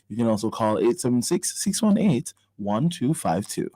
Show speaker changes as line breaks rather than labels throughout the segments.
You can also call 876-618-1252.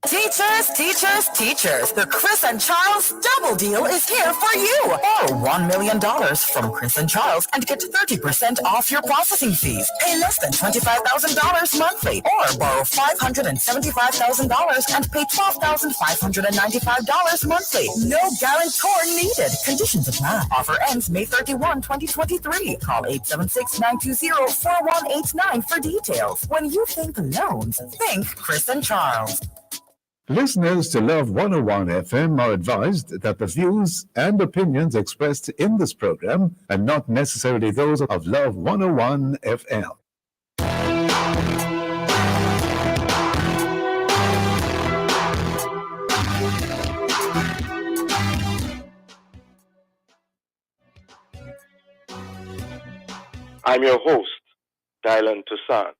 Teachers, teachers, teachers. The Chris and Charles double deal is here for you. Borrow $1 million from Chris and Charles and get 30% off your processing fees. Pay less than $25,000 monthly. Or borrow $575,000 and pay $12,595 monthly. No guarantor needed. Conditions apply. Offer ends May 31, 2023. Call 876-920-4189 for details. When you think loans, think Chris and Charles.
Listeners to Love 101 FM are advised that the views and opinions expressed in this program are not necessarily those of Love 101 FM.
I'm your host, Dylan Toussaint.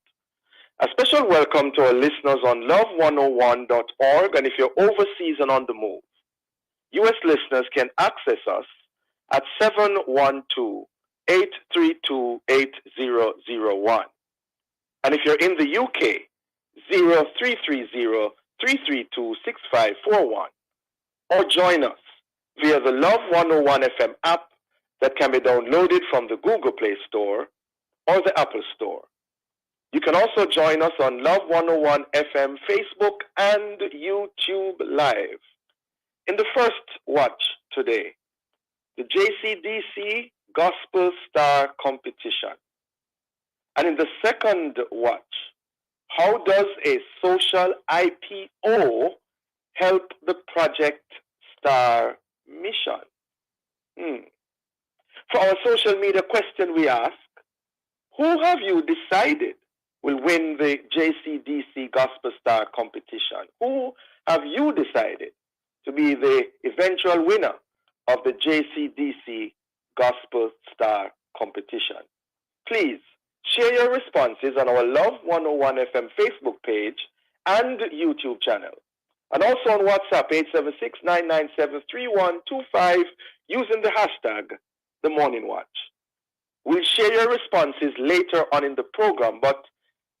A special welcome to our listeners on love101.org, and if you're overseas and on the move, U.S. listeners can access us at 712-832-8001. And if you're in the UK, 0330-332-6541. Or join us via the Love 101 FM app that can be downloaded from the Google Play Store or the Apple Store. You can also join us on Love 101 FM Facebook and YouTube Live. In the first watch today, the JCDC Gospel Star Competition. And in the second watch, how does a social IPO help the Project Star mission? For our social media question, we ask, who have you decided will win the JCDC Gospel Star Competition? Who have you decided to be the eventual winner of the JCDC Gospel Star Competition? Please share your responses on our Love 101 FM Facebook page and YouTube channel. And also on WhatsApp 876-997-3125 using the hashtag The Morning Watch. We'll share your responses later on in the program, but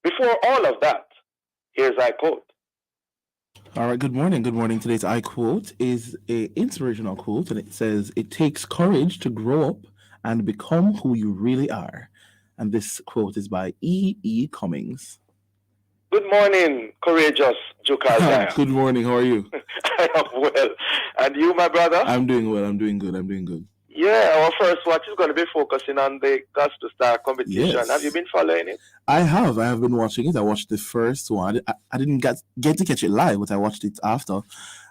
before all of that, here's I Quote.
All right, good morning. Good morning. Today's I Quote is an inspirational quote, and it says, "It takes courage to grow up and become who you really are." And this quote is by E. Cummings.
Good morning, courageous Jukal.
Good morning. How are you?
I am well. And you, my brother?
I'm doing well. I'm doing good.
Yeah, our first watch is going to be focusing on the Gospel Star competition. Yes. Have you been following it?
I have been watching it. I watched the first one. I didn't get to catch it live, but I watched it after.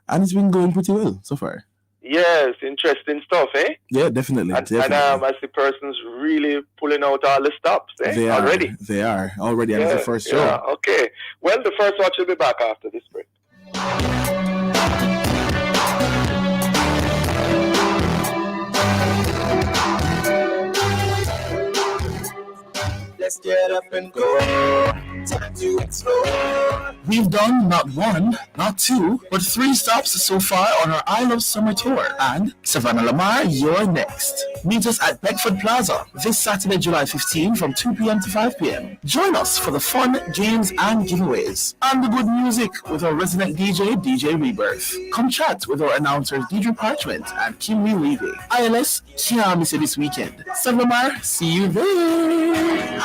And it's been going pretty well so far.
Yes, interesting stuff, eh?
Yeah, definitely.
And I see persons really pulling out all the stops, eh?
They are already. And it's the first show.
Yeah, okay. Well, the first watch will be back after this break.
Let's get up and go. Time to explore.
We've done not one, not two, but 3 stops so far on our I Love Summer Tour. And Savannah Lamar, you're next. Meet us at Bedford Plaza this Saturday, July 15 from 2 p.m. to 5 p.m. Join us for the fun, games, and giveaways. And the good music with our resident DJ, DJ Rebirth. Come chat with our announcers, DJ Parchment and Kimmy Levy. ILS, can't miss it this weekend. Savannah Lamar, see you there.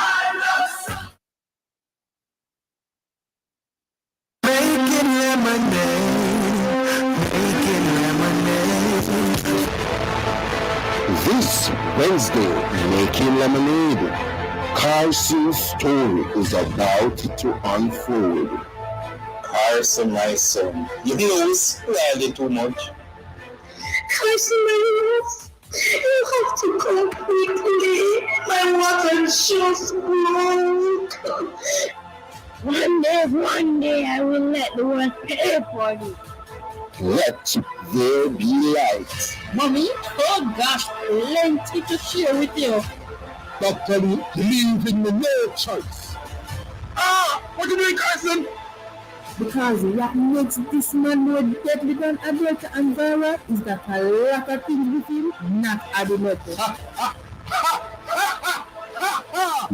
Making lemonade.
This Wednesday, Making Lemonade, Carson's story is about to unfold.
Carson, my son, you lose slightly too much.
Carson, my love, you have to come quickly. My water just broke. One day I will let the world pay for you.
Let there be light.
Mommy, oh gosh, plenty to share with you.
Dr. Lee, believe in me, no choice.
What are you doing, Carson?
Because what makes this man more deadly than Alberta and Vera is that a lot of things with him not adding up.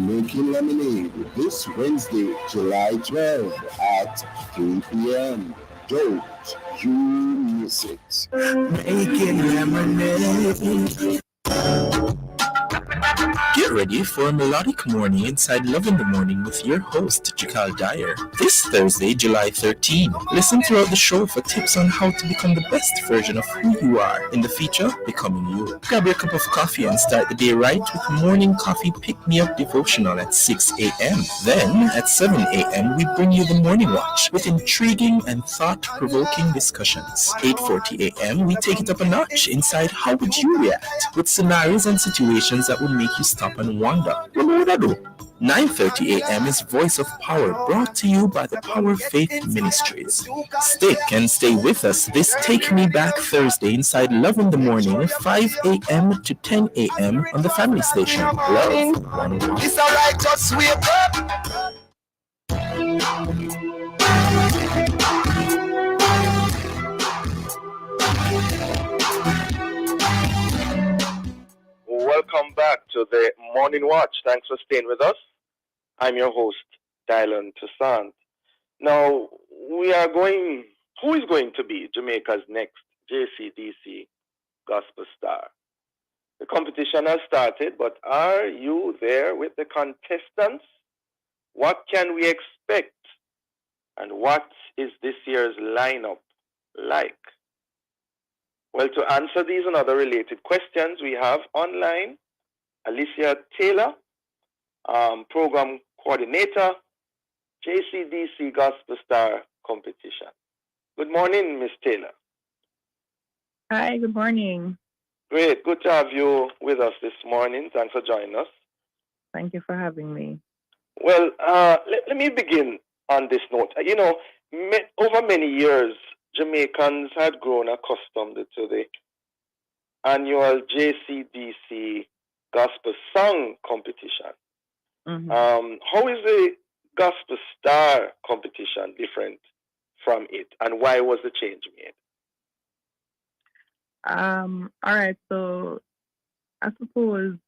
Making Lemonade this Wednesday, July 12 at 3 p.m. Don't you miss it.
Making lemonade. Get ready for a melodic morning inside Love in the Morning with your host, Jakal Dyer. This Thursday, July 13. Listen throughout the show for tips on how to become the best version of who you are in the feature, Becoming You. Grab your cup of coffee and start the day right with Morning Coffee Pick-Me-Up Devotional at 6 a.m. Then, at 7 a.m., we bring you the Morning Watch with intriguing and thought-provoking discussions. 8:40 a.m., we take it up a notch inside How Would You React? With scenarios and situations that would make you stop and wonder, what would I do? 9:30 a.m. is Voice of Power, brought to you by the Power Faith Ministries. Stick and stay with us this Take Me Back Thursday inside Love in the Morning, 5 a.m. to 10 a.m. on the family station. Love 101.
It's alright, just wake up.
Welcome back to the Morning Watch. Thanks for staying with us. I'm your host, Dylan Toussaint. Now, who is going to be Jamaica's next JCDC Gospel Star? The competition has started, but are you there with the contestants? What can we expect? And what is this year's lineup like? Well, to answer these and other related questions, we have online Alicia Taylor, Program Coordinator, JCDC Gospel Star Competition. Good morning, Miss Taylor.
Hi, good morning.
Great, good to have you with us this morning. Thanks for joining us.
Thank you for having me.
Well, let me begin on this note. You know, over many years, Jamaicans had grown accustomed to the annual JCDC Gospel Song Competition.
Mm-hmm.
How is the Gospel Star Competition different from it, and why was the change made?
All right, so I suppose,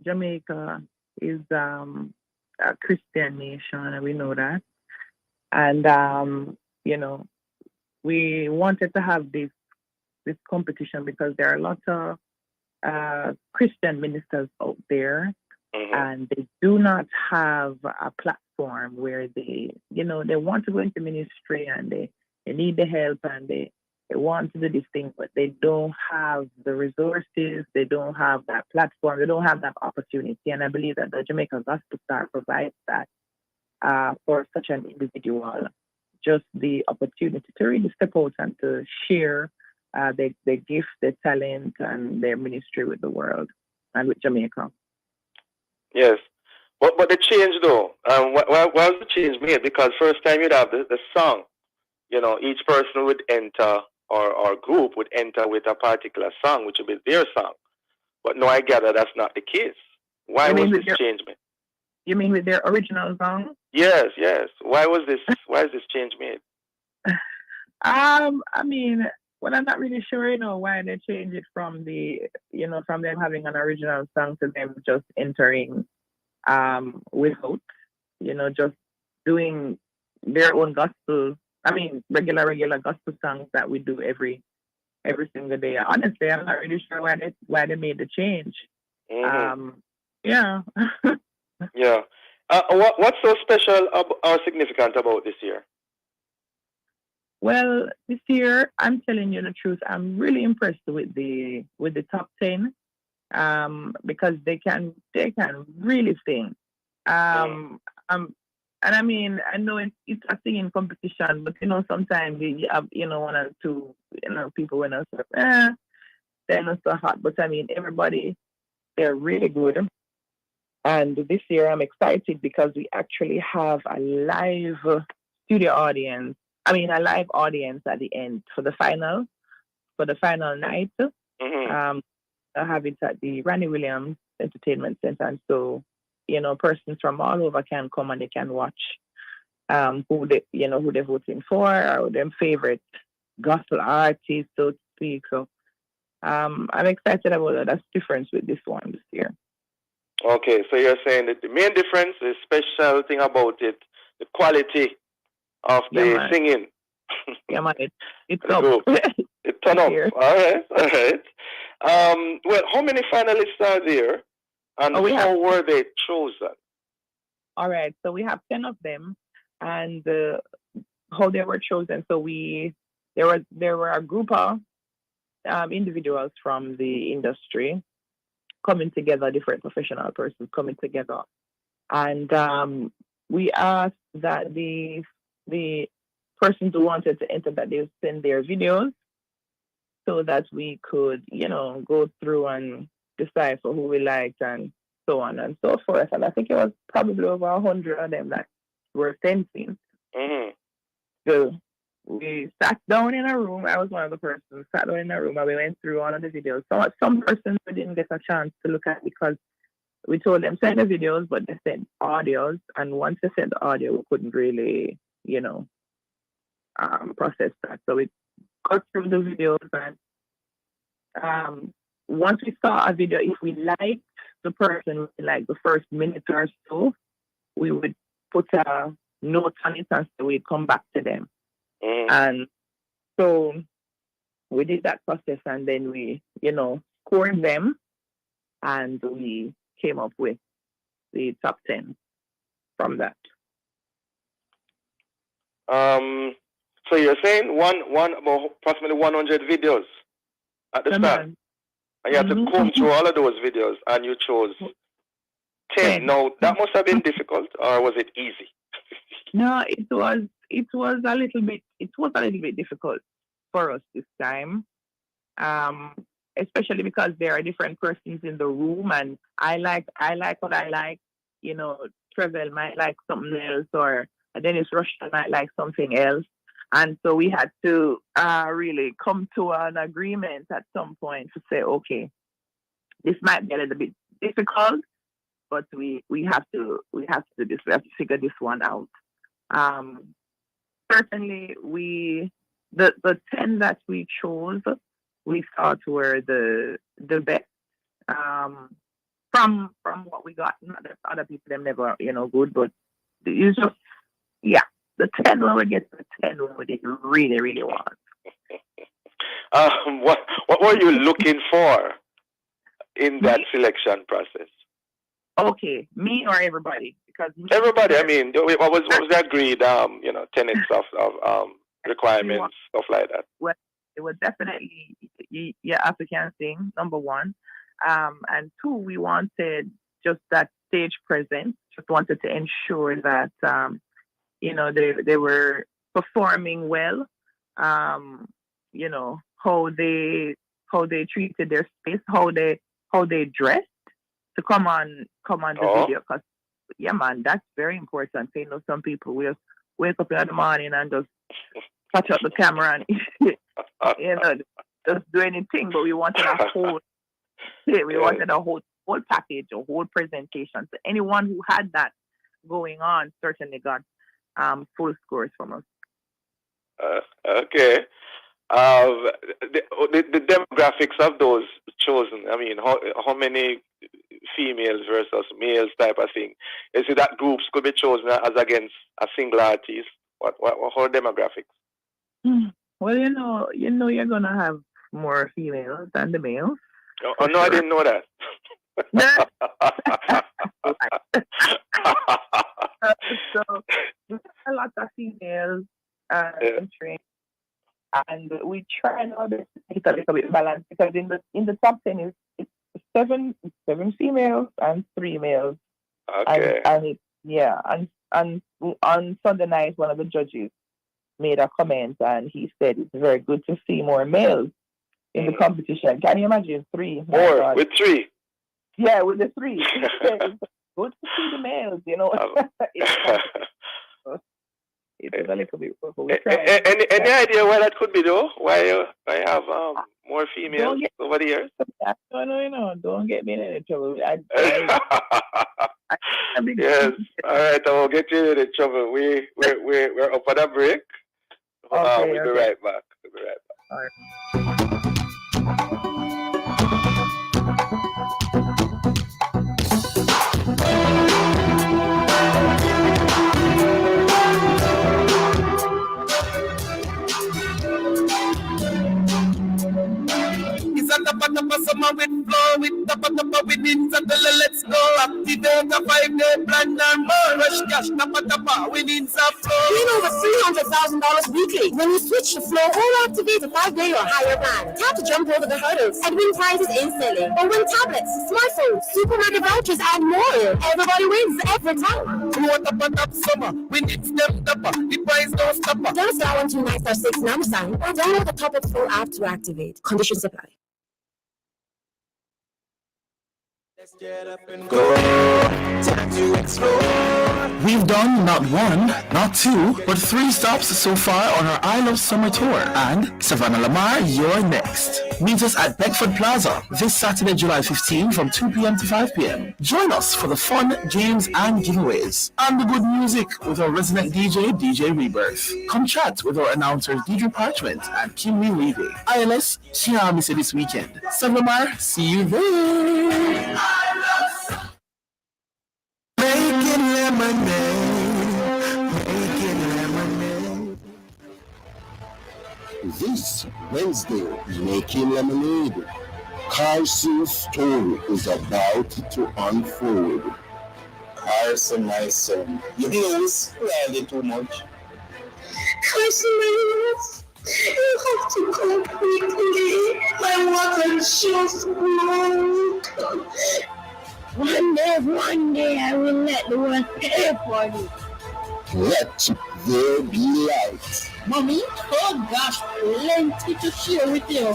Jamaica is a Christian nation, and we know that. And we wanted to have this competition because there are lots of Christian ministers out there, and they do not have a platform where they want to go into ministry, and they need the help, and they want to do this thing, but they don't have the resources, they don't have that platform, they don't have that opportunity. And I believe that the Jamaica Gospel Star provides that for such an individual, just the opportunity to really step out and to share their gift, their talent, and their ministry with the world and with Jamaica.
Yes. But the change, though, why was the change made? Because first time you'd have the song, each person would enter, or group would enter with a particular song, which would be their song. But no, I gather that's not the case. Why was this change made?
You mean with their original song?
Yes. Why is this change made?
I'm not really sure, why they changed it from from them having an original song to them just entering without, just doing their own gospel. Regular gospel songs that we do every single day. Honestly, I'm not really sure why they made the change.
Mm-hmm.
Yeah.
Yeah. What's so special or significant about this year?
Well, this year, I'm telling you the truth, I'm really impressed with the top 10, because they can really sing. And I know it's a singing competition, but sometimes you have one or two people when they're not so hot. But everybody, they're really good. And this year I'm excited because we actually have a live studio audience. A live audience at the end for the final night. I have it at the Randy Williams Entertainment Center, and so persons from all over can come and they can watch who they're voting for, or their favorite gospel artist, so to speak. So I'm excited about that. That's different with this one this year.
Okay, so you're saying that the main difference, the special thing about it, the quality of the
man.
singing.
Yeah, man. It's
The
up.
group. It turn up.
Here.
All right, all right. Well, how many finalists are there, and how were they chosen?
All right, so we have 10 of them, and how they were chosen. So there were a group of individuals from the industry coming together, different professional persons coming together, and we asked that the persons who wanted to enter that they send their videos so that we could, go through and decipher who we liked and so on and so forth. And I think it was probably over 100 of them that were sending.
Mm-hmm.
So we sat down in a room. I was one of the persons sat down in a room and we went through all of the videos. So some persons we didn't get a chance to look at because we told them send the videos, but they sent audios. And once they sent the audio, we couldn't really, process that. So we got through the videos, and once we saw a video, if we liked the person, like the first minute or so, we would put a note on it and so we'd come back to them. And so we did that process, and then we, scored them, and we came up with the top 10 from that.
So you're saying about approximately 100 videos at the start, and you had to comb through all of those videos, and you chose 10. Now that must have been difficult, or was it easy?
No, it was a little bit. It was a little bit difficult for us this time, especially because there are different persons in the room, and I like what I like. Trevor might like something else, or Dennis Rushton might like something else. And so we had to really come to an agreement at some point to say, okay, this might be a little bit difficult, but we have to do this. We have to figure this one out. Certainly, the 10 that we chose, we thought were the best. From what we got, not that other people them never good, but it's just the 10 when we get to the 10 when we really, really want.
What were you looking for in that selection process?
Okay, me or everybody? Because
everybody. I mean, what was the agreed tenets of requirements, stuff like that?
Well, it was definitely your African thing, number one, and two, we wanted just that stage presence. Just wanted to ensure that they were performing well. How they treated their space, how they dressed to come on the video. Because man, that's very important. Some people will wake up in the morning and just touch up the camera and just do anything. But we wanted a whole whole package, a whole presentation. So anyone who had that going on certainly got full scores from us.
Okay. The demographics of those chosen, I mean, how many females versus males type of thing? Is it that groups could be chosen as against a single artist? What how demographics?
Well, you're gonna have more females than the males.
Oh no, sure. I didn't know that.
So a lot of females entering, and we try now to make it a little bit balanced because in the top 10 it's seven females and 3 males.
Okay.
And on Sunday night, one of the judges made a comment and he said it's very good to see more males in the competition. Can you imagine 3?
More with 3?
Yeah, with the 3. It's good to see the males, It was a little bit.
Any idea why that could be though? Why have more females over the years?
No, don't get me in any trouble.
Yes. All right, I will get you in trouble. We're up on a break.
Okay,
we'll be right back.
All right.
tapa tapa with ninja tell let's go. Activate a 5-day plan and more. Rush cash tapa tapa with ninja flow.
Gain over $300,000 weekly when you switch to Flow or activate a 5-day or higher plan. Tap to jump over the hurdles and win prizes instantly. Or win tablets, smartphones, supermarket vouchers, and more. Everybody wins every time.
Flow tapa tap summer. We need step tapa. The price don't stop.
Dial *129*6 number sign or download the Top Up Flow app to activate. Conditions apply.
Let's get up and go. Time to explore.
We've done not one, not two, but 3 stops so far on our I Love Summer tour. And Savannah Lamar, you're next. Meet us at Beckford Plaza this Saturday, July 15 from 2 p.m. to 5 p.m. Join us for the fun, games, and giveaways. And the good music with our resident DJ, DJ Rebirth. Come chat with our announcers, DJ Parchment and Kimmy Levy. ILS, Shiami say this weekend. Savannah Lamar, see you there.
Making lemonade, making lemonade.
This Wednesday, Making Lemonade, Carson's story is about to unfold.
Carson, my son, you know slightly too much.
Carson, my love, you have to come quickly. My water just broke. One day I will let the world pay for it.
Let there be light.
Mommy, oh gosh, plenty to share with you.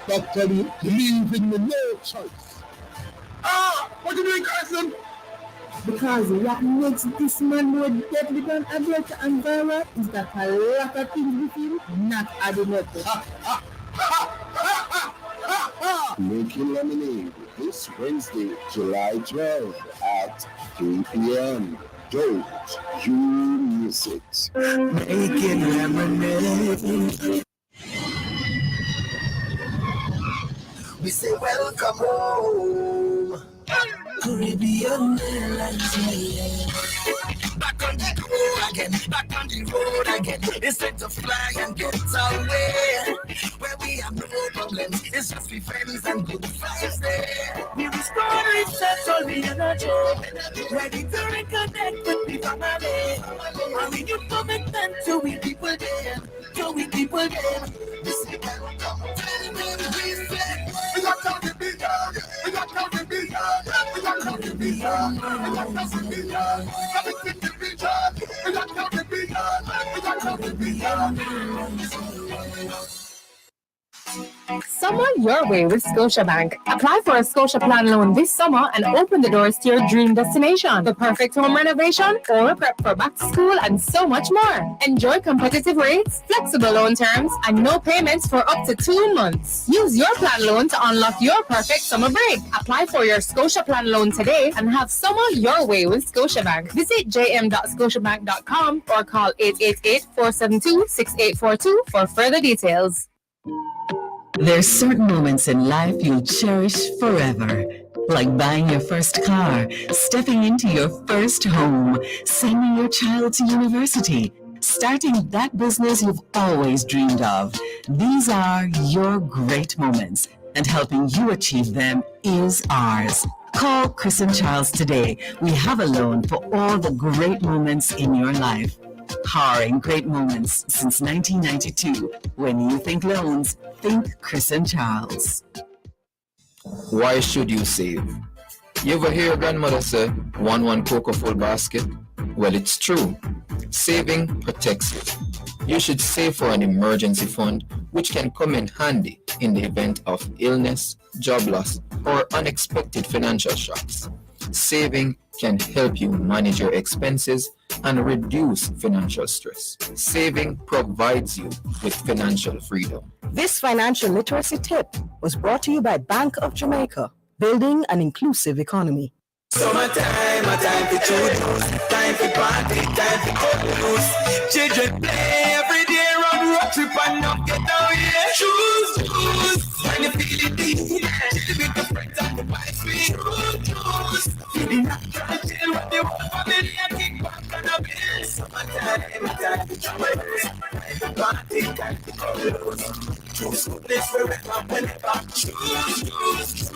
Dr. Lee, leaving me no choice.
What you doing, Carson?
Because what makes this man more deadly than Adelta and Vera is that a lot of things with him not adding up.
Making Lemonade this Wednesday, July 12 at 3 p.m. Don't you miss it.
Making lemonade. We say welcome home. Caribbean Airlines. Back on the road again, back on the road again. It's time to fly and get away. Where we have no problems, it's just we friends and good vibes there. We restore, reset all the energy. Ready to reconnect with the family. And we give commitment to we people there. To we people there. We say welcome. We got down the beyond. We got down the beyond. We got down the beyond. We got down the beyond. Everything the beyond. We got down the beyond. We got down the beyond.
Summer your way with Scotiabank. Apply for a Scotia Plan loan this summer and open the doors to your dream destination. The perfect home renovation or a prep for back to school and so much more. Enjoy competitive rates, flexible loan terms, and no payments for up to 2 months. Use your plan loan to unlock your perfect summer break. Apply for your Scotia Plan loan today and have summer your way with Scotiabank. Visit jm.scotiabank.com or call 888-472-6842 for further details.
There's certain moments in life you'll cherish forever. Like buying your first car, stepping into your first home, sending your child to university, starting that business you've always dreamed of. These are your great moments, and helping you achieve them is ours. Call Chris and Charles today. We have a loan for all the great moments in your life. Powering great moments since 1992. When you think loans, think Chris and Charles.
Why should you save? You ever hear your grandmother say, one cocoa full basket? Well, it's true. Saving protects you. You should save for an emergency fund, which can come in handy in the event of illness, job loss, or unexpected financial shocks. Saving can help you manage your expenses and reduce financial stress. Saving provides you with financial freedom.
This financial literacy tip was brought to you by Bank of Jamaica, building an inclusive economy.
Summertime, a time for children, time for party, time for cut loose. Children play every day, run road trip and not get down here. Choose, when you feel it deep, chill with the friends and the vibes we choose. Feeling natural, chill with the whole family and kick back on the bill. Summertime, a time for children, time for party, time for cut loose. Juice, this wherever, whenever. Juice.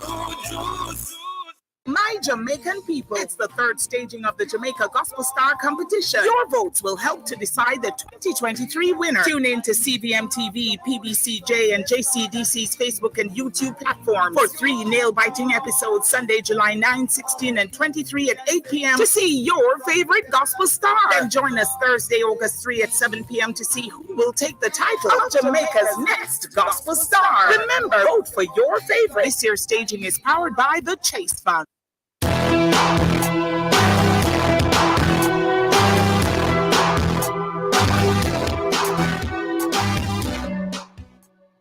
My Jamaican people, it's the third staging of the Jamaica Gospel Star competition. Your votes will help to decide the 2023 winner. Tune in to CBM TV, PBCJ, and JCDC's Facebook and YouTube platforms for 3 nail-biting episodes Sunday, July 9, 16, and 23 at 8 p.m. to see your favorite gospel star. Then join us Thursday, August 3 at 7 p.m. to see who will take the title of Jamaica's next gospel star. Remember, vote for your favorite. This year's staging is powered by the Chase Fund.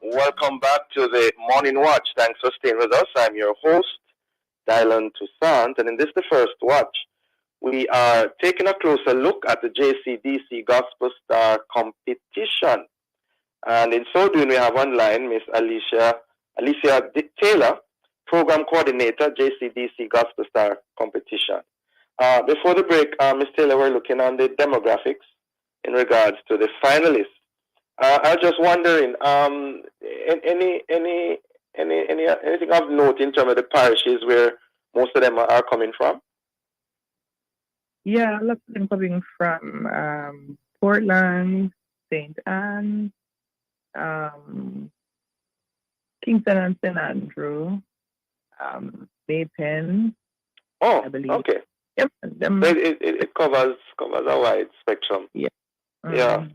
Welcome back to the Morning Watch. Thanks for staying with us. I'm your host, Dylan Toussaint, and in this, the first watch, we are taking a closer look at the JCDC Gospel Star competition. And in so doing, we have online Miss Alicia Taylor, Program Coordinator, JCDC Gospel Star competition. Before the break, Ms. Taylor, we're looking on the demographics in regards to the finalists. I was just wondering, anything of note in terms of the parishes where most of them are coming from?
Yeah, a lot of them coming from Portland, St. Anne, Kingston and St. Andrew, Maypen.
Oh,
I believe.
Okay.
Yep.
It covers a wide spectrum.
Yeah. Mm-hmm.
Yeah.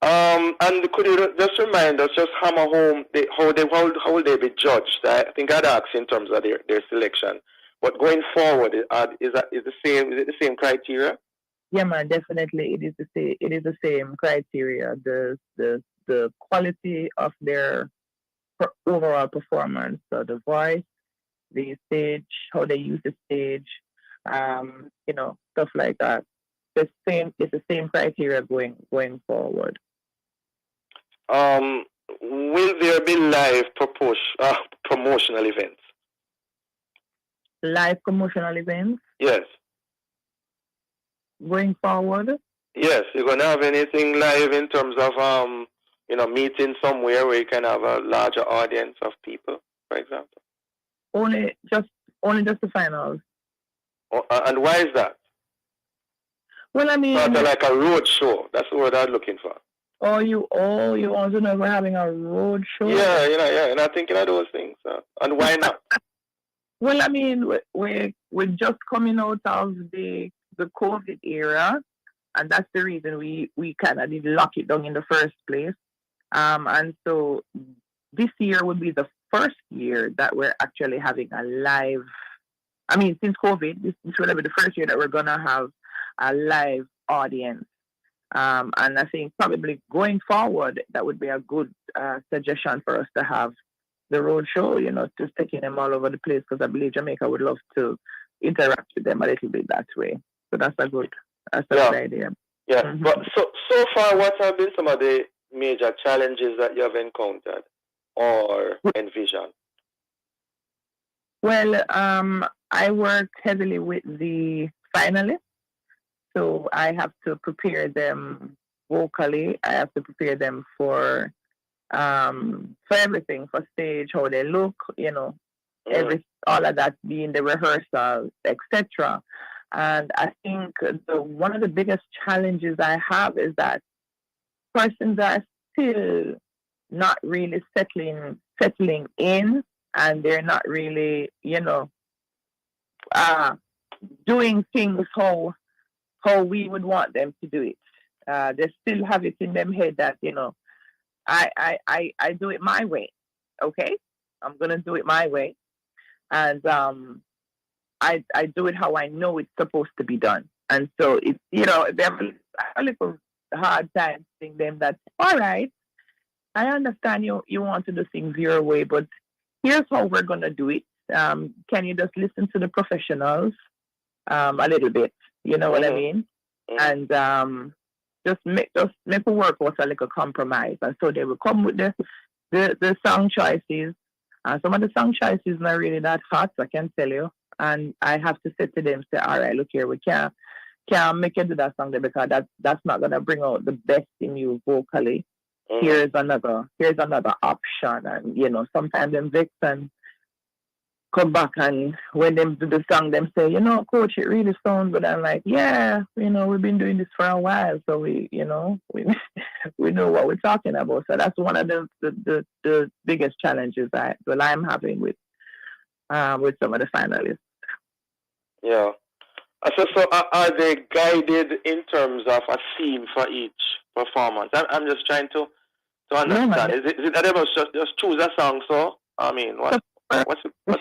And could you just remind us, just hammer home how will they be judged? I think I'd ask in terms of their selection. But going forward, is it the same criteria?
Yeah, man, definitely. It is the same criteria. The quality of their overall performance, so the voice, the stage, how they use the stage, stuff like that. It's the same criteria going forward.
Will there be live promotional events?
Live promotional events?
Yes.
Going forward?
Yes, you're gonna have anything live in terms of meeting somewhere where you can have a larger audience of people, for example.
Only just the finals.
And why is that?
Well, I mean,
sort of like a road show. That's the word I'm looking for.
You want to know if we're having a road show?
Yeah, and I'm thinking of those things. And why not?
Well, I mean, we're just coming out of the COVID era, and that's the reason we kind of did lock it down in the first place. And so this year would be the first year that we're actually having a live. I mean, since COVID, this will be the first year that we're gonna have a live audience. And I think probably going forward, that would be a good suggestion for us to have the road show, just taking them all over the place, because I believe Jamaica would love to interact with them a little bit that way. So that's a good idea.
Yeah,
Mm-hmm.
But so far, what have been some of the major challenges that you have encountered or envisioned?
Well, I work heavily with the finalists. So I have to prepare them vocally. I have to prepare them for everything, for stage, how they look, all of that being the rehearsal, etc. And I think one of the biggest challenges I have is that persons are still not really settling in, and they're not really, doing things how we would want them to do it. They still have it in them head that, I do it my way. Okay? I'm going to do it my way. And I do it how I know it's supposed to be done. And so it's, they have a little hard time telling them that, all right, I understand you want to do things your way, but here's how we're going to do it. Can you just listen to the professionals a little bit? You know what I mean? And just make it work was a little compromise. And so they will come with the song choices. Some of the song choices not really that hot, I can tell you. And I have to say to them, all right, look here, we can't make you do that song there, because that's not gonna bring out the best in you vocally. here's another option, and sometimes them vex and come back, and when them do the song, them say, coach, it really sounds good. I'm like, yeah, we've been doing this for a while, so we know what we're talking about. So that's one of the biggest challenges I'm having with some of the finalists.
Yeah. So are they guided in terms of a theme for each performance? I'm just trying to understand. Is it that they must just choose a song? So I mean, what's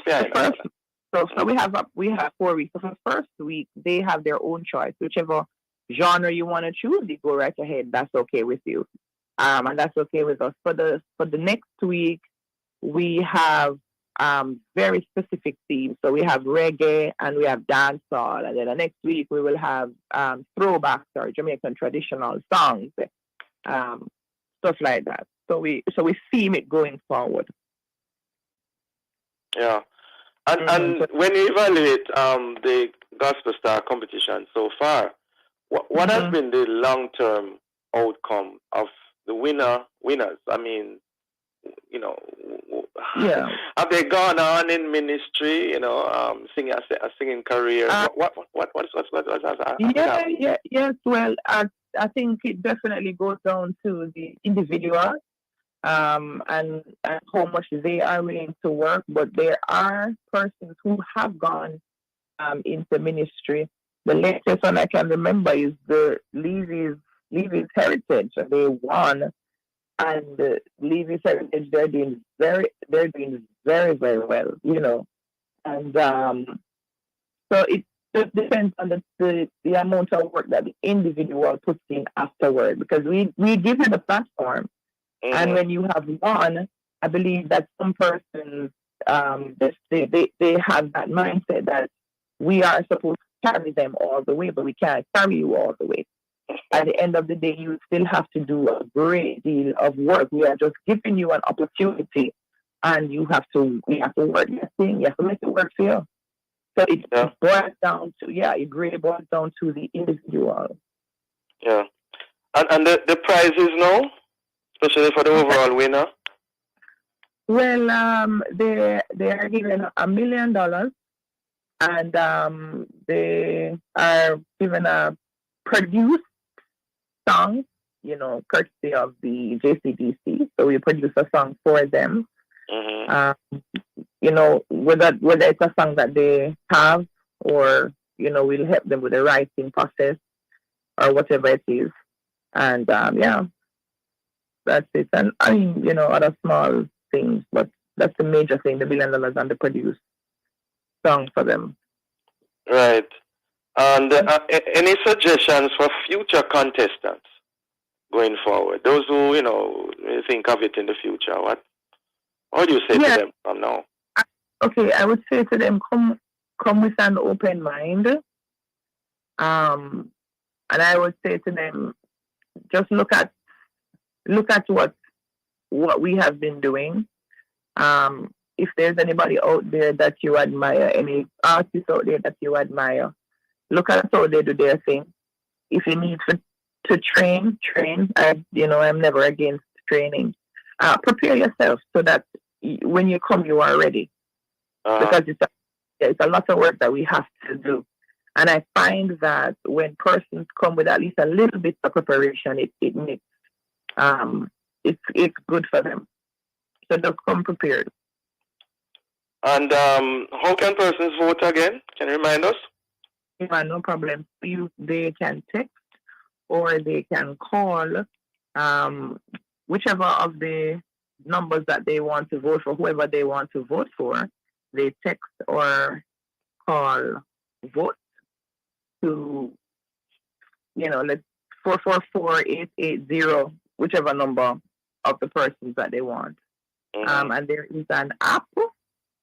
behind that?
So we have 4 weeks. So for the first week, they have their own choice. Whichever genre you want to choose, you go right ahead. That's okay with you, and that's okay with us. For the next week, we have very specific themes. So we have reggae and we have dancehall, and then the next week we will have throwbacks or Jamaican traditional songs, stuff like that. So we theme it going forward.
Yeah, and when you evaluate the Gospel Star competition so far, what has been the long-term outcome of the winners? I mean, have they gone on in ministry? Singing a singing career. What's
Yes. Well, I think it definitely goes down to the individual, and how much they are willing to work. But there are persons who have gone into ministry. The latest one I can remember is the Levy's Heritage. They won. And Levy's Heritage, they're doing very, very well, and so it just depends on the amount of work that the individual puts in afterward, because we give you the platform, and when you have won, I believe that some persons they have that mindset that we are supposed to carry them all the way, but we can't carry you all the way. At the end of the day, you still have to do a great deal of work. We are just giving you an opportunity, and you have to work your thing. You have to make it work for you. So it boils down to, it really boils down to the individual.
Yeah. And the prizes now, especially for the overall winner?
Well, they are given $1 million, and they are given a produced song, courtesy of the JCDC. So we produce a song for them. Whether it's a song that they have, or we'll help them with the writing process or whatever it is. And that's it. And I mean, other small things, but that's the major thing, the $1 million and the produced song for them.
Right. And any suggestions for future contestants going forward? Those who, think of it in the future, what do you say to them from now?
Okay, I would say to them, come with an open mind. And I would say to them, just look at what we have been doing. If there's anybody out there that you admire, any artists out there that you admire, look at how they do their thing. If you need to train. I'm never against training. Prepare yourself so that when you come, you are ready. Because it's a lot of work that we have to do. And I find that when persons come with at least a little bit of preparation, it makes it's good for them. So just come prepared.
And how can persons vote again? Can you remind us?
Yeah, no problem. They can text or they can call, whichever of the numbers that they want to vote for, whoever they want to vote for. They text or call vote to, like 444-880, whichever number of the persons that they want. And there is an app,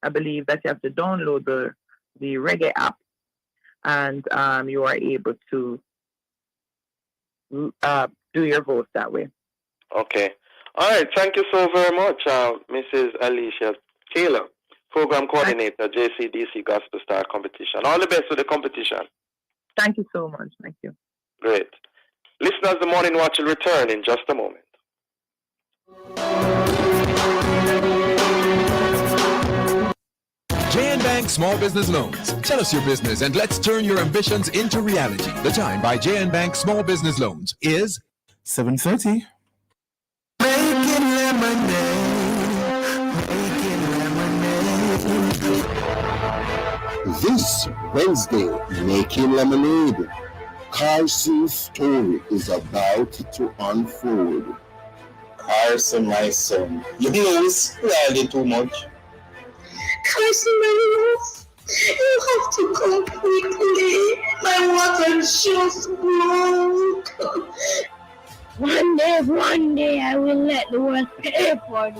I believe, that you have to download the reggae app, and you are able to do your vote that way.
Okay. All right. Thank you so very much, Mrs. Alicia Taylor, Program Coordinator, JCDC Gospel Star Competition. All the best with the competition.
Thank you so much. Thank you.
Great. Listeners, the Morning Watch will return in just a moment.
Bank Small Business Loans. Tell us your business and let's turn your ambitions into reality. The time by JN Bank Small Business Loans is
7:30.
Making lemonade.
This Wednesday, Making Lemonade, Carson's story is about to unfold.
Carson, my son, you lose slightly too much.
Carson, my love, you have to come quickly. My water just broke. One day, I will let the world pay for it.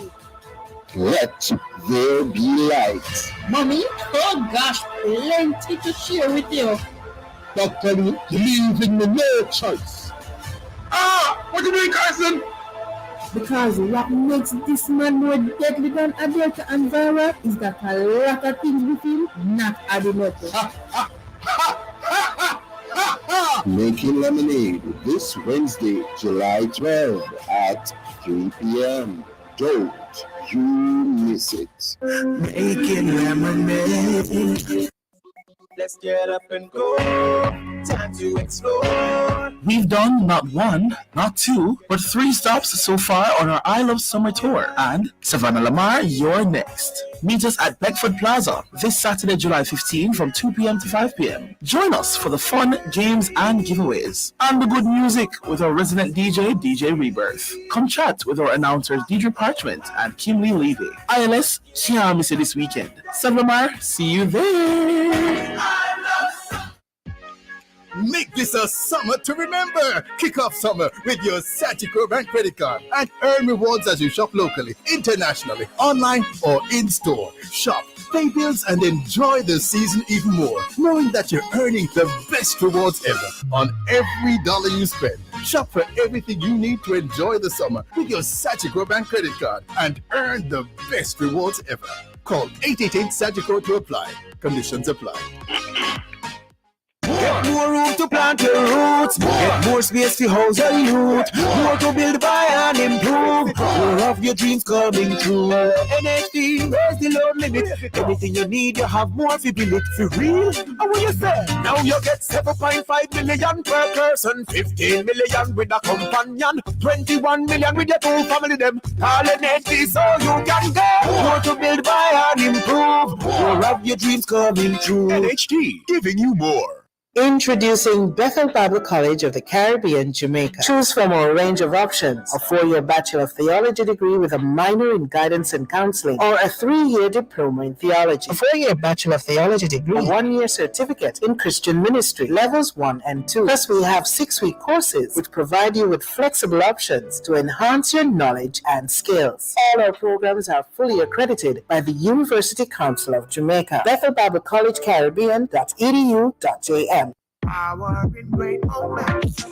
Let there be light.
Mommy, oh gosh, plenty to share with you.
Doctor, you leaving me no choice.
What you doing, Carson?
Because what makes this man more deadly than Adelta and Vara is that a lot of things with him not adding up.
Making Lemonade this Wednesday, July 12 at 3 p.m. Don't you miss it.
Making lemonade. Let's get up and go. Time to explore.
We've done not one, not two, but 3 stops so far on our I Love Summer tour. And Savannah Lamar, you're next. Meet us at Beckford Plaza this Saturday, July 15 from 2 p.m. to 5 p.m. Join us for the fun, games, and giveaways. And the good music with our resident DJ, DJ Rebirth. Come chat with our announcers, DJ Parchment and Kimberly Levy. ILS, Shia miss you this weekend. Savannah Lamar, see you there.
Make this a summer to remember. Kick off summer with your Satchiko Bank credit card and earn rewards as you shop locally, internationally, online, or in-store. Shop, pay bills, and enjoy the season even more, knowing that you're earning the best rewards ever on every dollar you spend. Shop for everything you need to enjoy the summer with your Satchiko Bank credit card and earn the best rewards ever. Call 888-SATCHIKO to apply. Conditions apply.
Get more room to plant your roots. Get more space to house your youth. More to build, buy, and improve. More of your dreams coming true. NHD, where's the load limit? Anything you need, you have more to build it for real. How will you say? Now you get 7.5 million per person, 15 million with a companion, 21 million with your 2 family them. Call NHD so you can go. More to build, buy, and improve. More of your dreams coming true.
NHD, giving you more.
Introducing Bethel Bible College of the Caribbean, Jamaica. Choose from our range of options: a 4-year Bachelor of Theology degree with a minor in guidance and counseling, or a 3-year diploma in theology. A 4-year Bachelor of Theology degree, a 1-year certificate in Christian ministry, levels 1 and 2. Plus, we have 6-week courses which provide you with flexible options to enhance your knowledge and skills. All our programs are fully accredited by the University Council of Jamaica. Bethel Bible College Caribbean.edu.jm.
Power in great moments.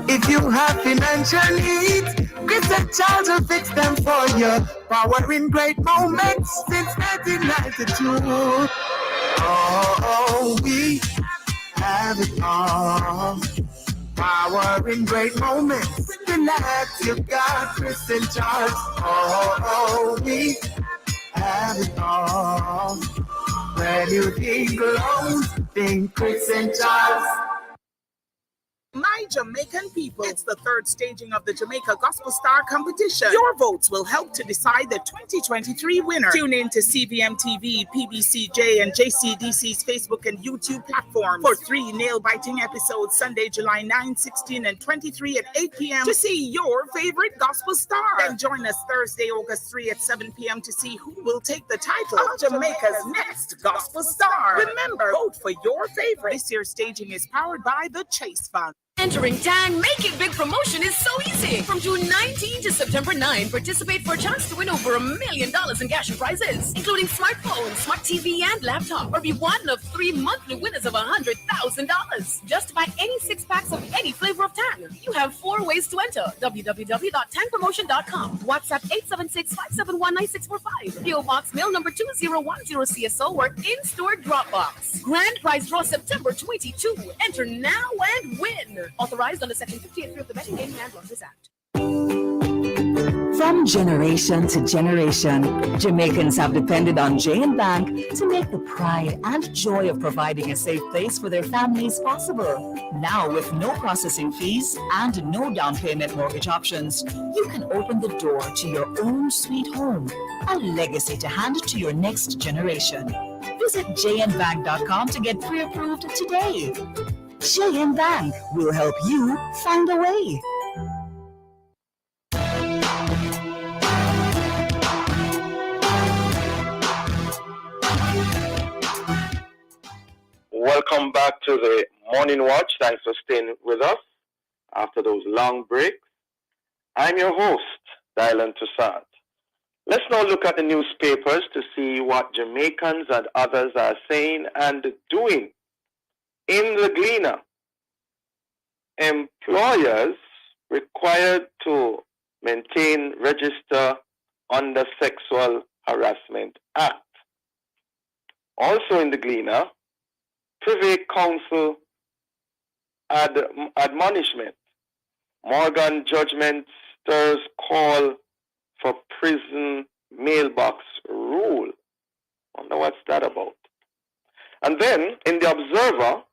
If you have financial needs, Chris and Charles will fix them for you. Power in great moments since 1992. Oh, we have it all. Power in great moments. Relax, you got Chris and Charles. Oh, we have it all. When you think loans, think Chris and Charles.
My Jamaican people, it's the 3rd staging of the Jamaica Gospel Star Competition. Your votes will help to decide the 2023 winner. Tune in to CVM TV, PBCJ, and JCDC's Facebook and YouTube platforms for 3 nail-biting episodes Sunday, July 9, 16, and 23 at 8 p.m. to see your favorite gospel star. Then join us Thursday, August 3 at 7 p.m. to see who will take the title of Jamaica's next gospel star. Remember, vote for your favorite. This year's staging is powered by the Chase Fund.
Entering Tang Make It Big promotion is so easy. From June 19 to September 9, participate for a chance to win over $1 million in cash and prizes, including smartphone, smart TV, and laptop, or be one of 3 monthly winners of $100,000. Just buy any 6 packs of any flavor of Tang. You have 4 ways to enter: www.tangpromotion.com, WhatsApp 876-571-9645, PO Box Mail number 2010 CSO, or in-store Dropbox. Grand prize draw September 22. Enter now and win. Authorized under Section 58 of the Betting Game and Lotteries Act.
From generation to generation, Jamaicans have depended on J&B Bank to make the pride and joy of providing a safe place for their families possible. Now, with no processing fees and no down payment mortgage options, you can open the door to your own sweet home, a legacy to hand to your next generation. Visit jnbank.com to get pre-approved today. J&B Bank will help you find a way.
Welcome back to the Morning Watch. Thanks for staying with us after those long breaks. I'm your host, Dylan Toussaint. Let's now look at the newspapers to see what Jamaicans and others are saying and doing. In the Gleaner, employers required to maintain register under Sexual Harassment Act. Also in the Gleaner, Privy Council admonishment. Morgan judgment stirs call for prison mailbox rule. Wonder what's that about. And then in the Observer,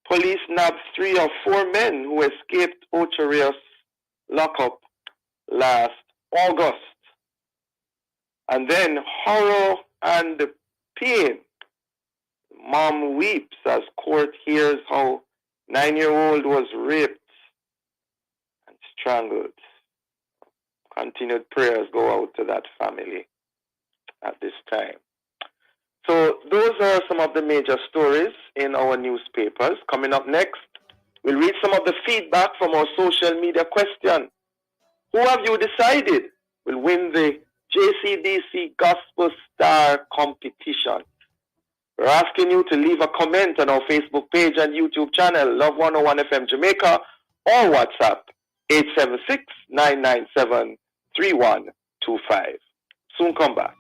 police nabbed 3 or 4 men who escaped Ocherius lockup last August. And then horror and pain. Mom weeps as court hears how 9-year-old was raped and strangled. Continued prayers go out to that family at this time. So those are some of the major stories in our newspapers. Coming up next, we'll read some of the feedback from our social media question. Who have you decided will win the JCDC Gospel Star competition? We're asking you to leave a comment on our Facebook page and YouTube channel, Love 101 FM Jamaica, or WhatsApp 876-997-3125. Soon come back.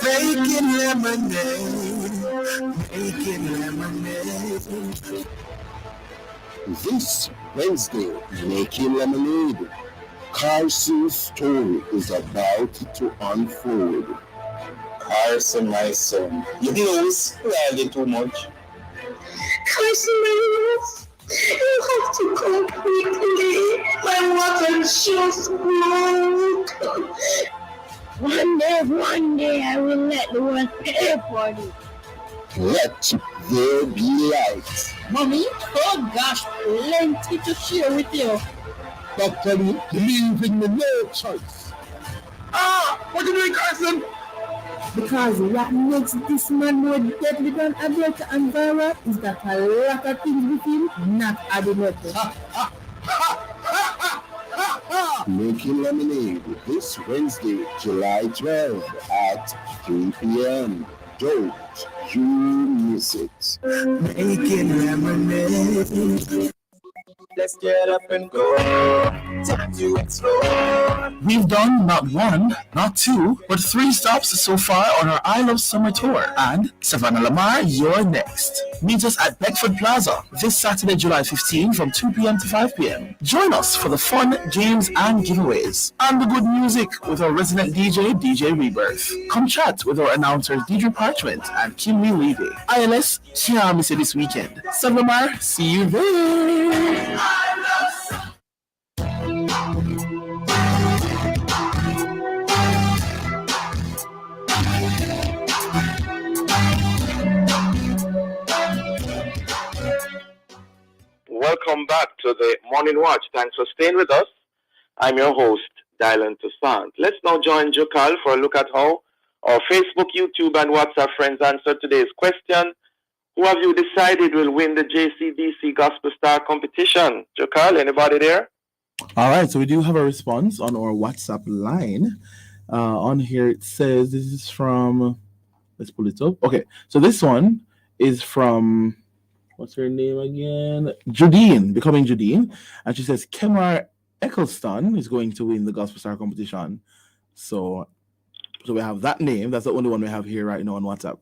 Making lemonade, making lemonade.
This Wednesday, Making Lemonade, Carson's story is about to unfold.
Carson, my son, you lose really too much.
Carson, my love, you have to come quickly. My water just broke. One day, I will let the world pay for it.
Let there be light.
Mommy, oh gosh, plenty to share with you.
Doctor, leaving me no choice.
What are you doing, Carson? Because what makes this man more deadly than Adelta and Vera is that a lot of things with him not adding up.
Making Lemonade this Wednesday, July 12th at 3 p.m. Don't you miss it.
Making lemonade.
Let's get up and go. Time to explore.
We've done not 1, not 2, but 3 stops so far on our I Love Summer tour. And Savannah Lamar, you're next. Meet us at Beckford Plaza this Saturday, July 15 from 2 p.m. to 5 p.m. Join us for the fun, games, and giveaways. And the good music with our resident DJ, DJ Rebirth. Come chat with our announcers, DJ Parchment and Kimmy Levy. ILS, can't miss it this weekend. Savannah Lamar, see you there.
Welcome back to the Morning Watch. Thanks for staying with us. I'm your host, Dylan Toussaint. Let's now join Jokal for a look at how our Facebook, YouTube, and WhatsApp friends answered today's question. Who have you decided will win the JCDC Gospel Star competition? Jokal, anybody there?
All right, so we do have a response on our WhatsApp line. On here it says, this is from, let's pull it up. Okay, so this one is from, what's her name again? Judine, Becoming Judine. And she says, Kemar Eccleston is going to win the Gospel Star competition. So we have that name. That's the only one we have here right now on WhatsApp.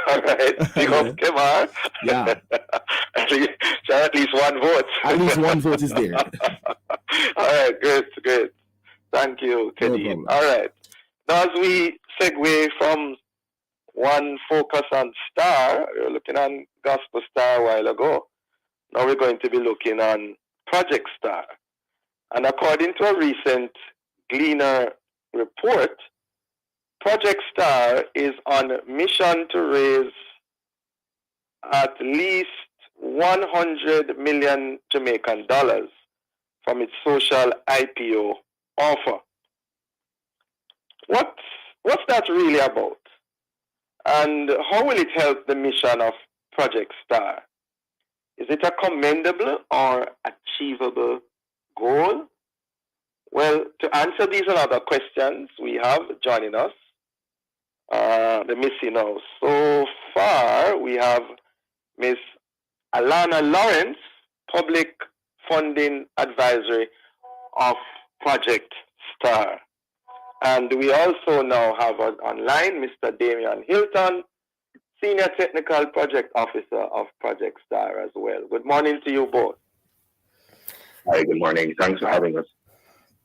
All right. Big up, Kemar.
Yeah.
So at least one vote.
At least one vote is there.
All right. Great. Thank you, Kadeem. All right. Now, as we segue from one focus on Star, we were looking on Gospel Star a while ago. Now we're going to be looking on Project Star. And according to a recent Gleaner report, Project Star is on a mission to raise at least 100 million Jamaican dollars from its social IPO offer. What's that really about? And how will it help the mission of Project Star? Is it a commendable or achievable goal? Well, to answer these and other questions, we have joining us, let me see now. So far, we have Miss Alana Lawrence, Public Funding Advisory of Project Star. And we also now have online Mr. Damian Hilton, Senior Technical Project Officer of Project Star as well. Good morning to you both.
Hi, good morning. Thanks for having us.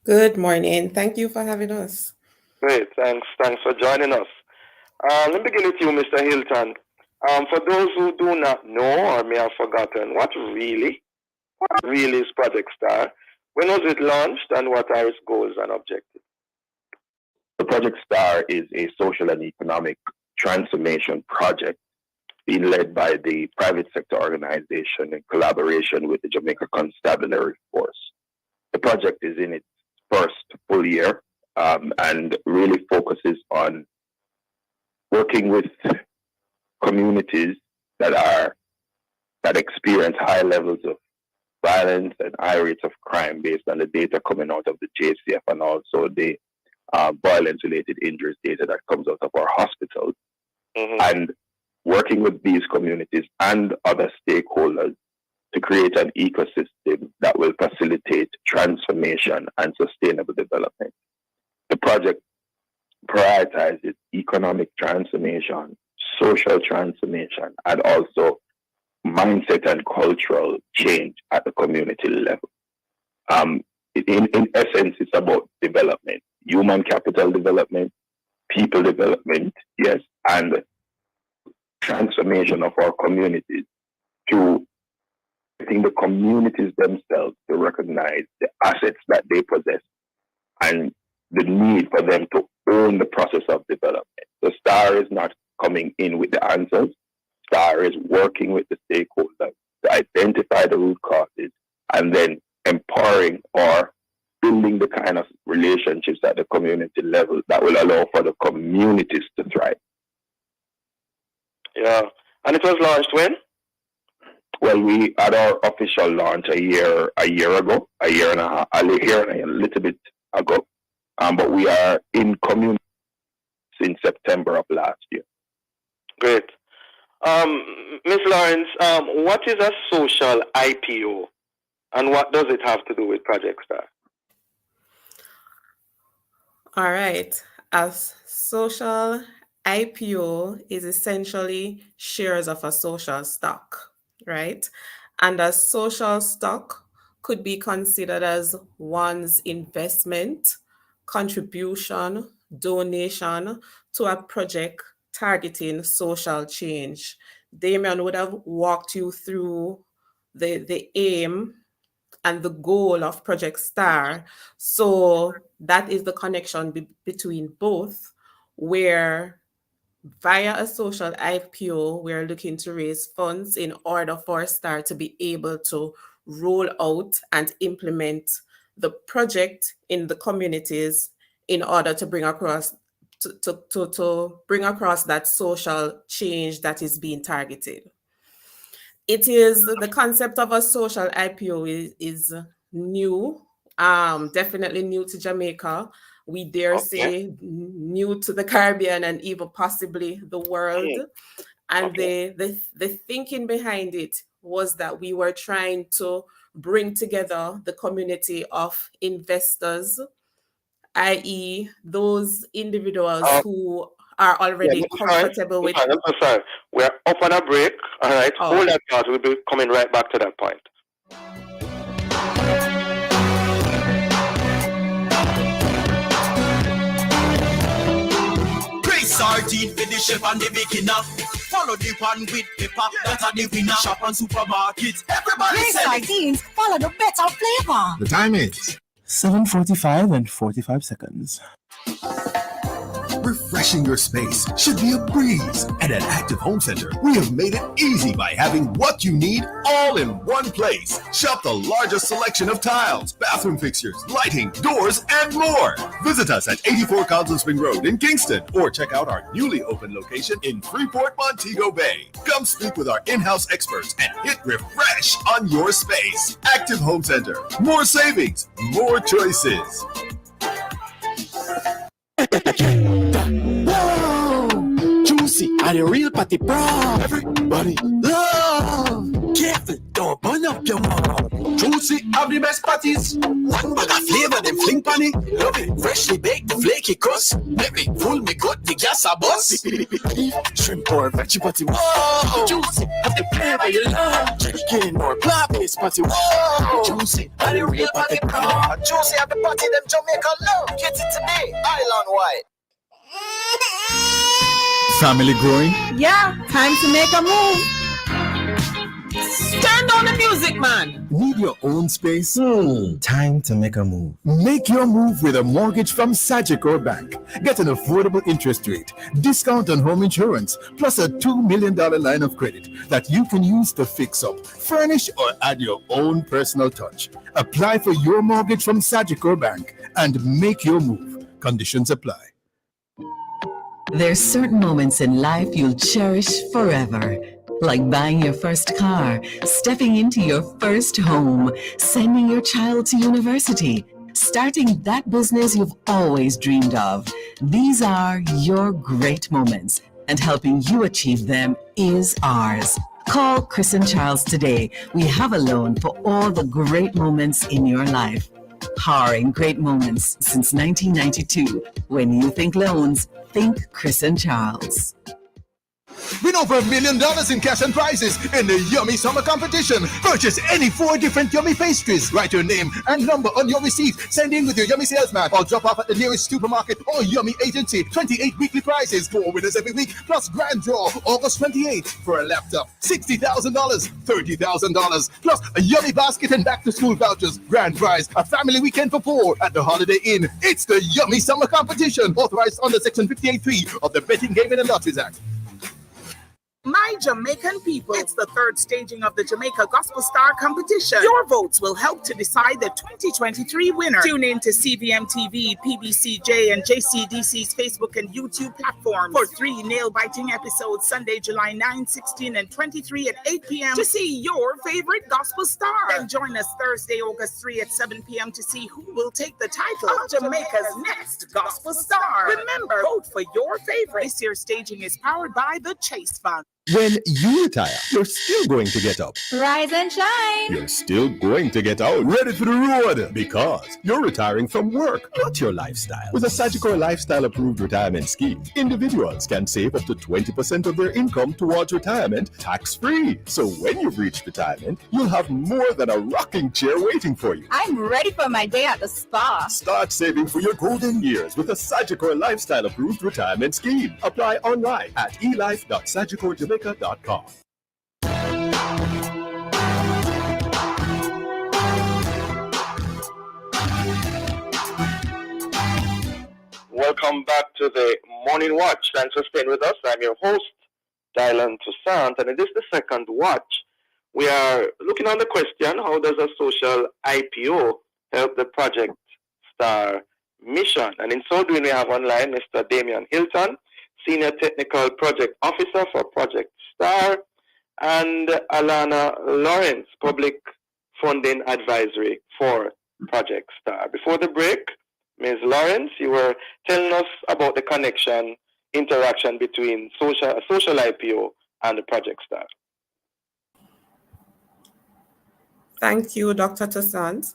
Good morning. Thank you for having us.
Great. Thanks for joining us. Let me begin with you, Mr. Hilton. For those who do not know or may have forgotten, what really is Project Star? When was it launched and what are its goals and objectives?
The Project Star is a social and economic transformation project being led by the private sector organization in collaboration with the Jamaica Constabulary Force. The project is in its first full year and really focuses on working with communities that experience high levels of violence and high rates of crime based on the data coming out of the JCF and also the violence-related injuries data that comes out of our hospitals. Mm-hmm. And working with these communities and other stakeholders to create an ecosystem that will facilitate transformation and sustainable development. The project prioritizes economic transformation, social transformation, and also mindset and cultural change at the community level. In essence, it's about development, human capital development, people development, yes, and transformation of our communities through getting the communities themselves to recognize the assets that they possess and the need for them to own the process of development. The STAR is not coming in with the answers. STAR is working with the stakeholders to identify the root causes and then empowering or building the kind of relationships at the community level that will allow for the communities to thrive.
Yeah. And it was launched when?
Well, we had our official launch a year ago, a year and a little bit ago. But we are in community since September of last year.
Great. Ms. Lawrence, what is a social IPO and what does it have to do with Project Star?
All right. A social IPO is essentially shares of a social stock, right? And a social stock could be considered as one's investment, contribution, donation to a project targeting social change. Damian would have walked you through the aim and the goal of Project Star. So that is the connection between both, where via a social IPO, we're looking to raise funds in order for Star to be able to roll out and implement the project in the communities in order to bring across to bring across that social change that is being targeted. It is the concept of a social IPO is new, definitely new to Jamaica. We dare say new to the Caribbean and even possibly the world. And the thinking behind it was that we were trying to bring together the community of investors i.e., those individuals who are already
Yeah,
comfortable with.
I'm sorry. We're up on a break. All right.
Oh.
Hold that thought. We'll be coming right back to that point.
Sardine for the chef and the beginner. Follow the pan with pepper. That are the winner. Shop on supermarkets. Everybody
Great
selling.
sardines, follow the better flavor.
The time is
7:45 and 45 seconds.
Refreshing your space should be a breeze. And at Active Home Center, we have made it easy by having what you need all in one place. Shop the largest selection of tiles, bathroom fixtures, lighting, doors, and more. Visit us at 84 Carlton Spring Road in Kingston or check out our newly opened location in Freeport, Montego Bay. Come speak with our in-house experts and hit refresh on your space. Active Home Center. More savings, more choices.
Whoa! Juicy and a real party bro. Everybody love. Careful, don't burn up your mouth. Juicy have the best patties. One bag of flavor, them fling panny. Love it, freshly baked, the flaky crust. Make me full, me good, the gas a bus. Shrimp or veggie patty. Whoa! Juicy have the flavor you love. Chicken or plant-based patty. Whoa! Juicy and a real party bro. Juicy have the patty, them Jamaica love. Get it today, island wide.
Family growing?
Yeah, time to make a move. Turn on the music, man.
Need your own space?
Time to make a move.
Make your move with a mortgage from Sagicor Bank. Get an affordable interest rate, discount on home insurance, plus a $2 million line of credit that you can use to fix up, furnish, or add your own personal touch. Apply for your mortgage from Sagicor Bank and make your move. Conditions apply.
There's certain moments in life you'll cherish forever. Like buying your first car, stepping into your first home, sending your child to university, starting that business you've always dreamed of. These are your great moments, and helping you achieve them is ours. Call Chris and Charles today. We have a loan for all the great moments in your life. Powering great moments since 1992. When you think loans, think Chris and Charles.
Win over $1 million in cash and prizes in the Yummy Summer Competition. Purchase any 4 different Yummy pastries. Write your name and number on your receipt. Send in with your Yummy salesman or drop off at the nearest supermarket or Yummy agency. 28 weekly prizes, 4 winners every week, plus grand draw August 28th for a laptop. $60,000, $30,000, plus a Yummy basket and back-to-school vouchers. Grand prize, a family weekend for 4 at the Holiday Inn. It's the Yummy Summer Competition, authorized under Section 58.3 of the Betting, Gaming and Lotteries Act.
My Jamaican people, it's the third staging of the Jamaica Gospel Star Competition. Your votes will help to decide the 2023 winner. Tune in to CVM TV, PBCJ, and JCDC's Facebook and YouTube platforms for 3 nail-biting episodes Sunday, July 9, 16, and 23 at 8 p.m. to see your favorite gospel star. Then join us Thursday, August 3 at 7 p.m. to see who will take the title of Jamaica's next gospel star. Remember, vote for your favorite. This year's staging is powered by the Chase Fund.
When you retire, you're still going to get up.
Rise and shine.
You're still going to get out. Ready for the road. Because you're retiring from work, not your lifestyle. With a Sagicor Lifestyle Approved Retirement Scheme, individuals can save up to 20% of their income towards retirement tax-free. So when you've reached retirement, you'll have more than a rocking chair waiting for you.
I'm ready for my day at the spa.
Start saving for your golden years with a Sagicor Lifestyle Approved Retirement Scheme. Apply online at elife.sagicorjamaica.com.
Welcome back to the Morning Watch. Thanks for staying with us. I'm your host, Dylan Toussaint, and it is the second watch. We are looking on the question, how does a social IPO help the Project Star mission? And in so doing, we have online Mr. Damian Hilton, Senior Technical Project Officer for Project Star, and Alana Lawrence, Public Funding Advisory for Project Star. Before the break, Ms. Lawrence, you were telling us about the interaction between a social IPO and the Project Star.
Thank you, Dr. Toussaint.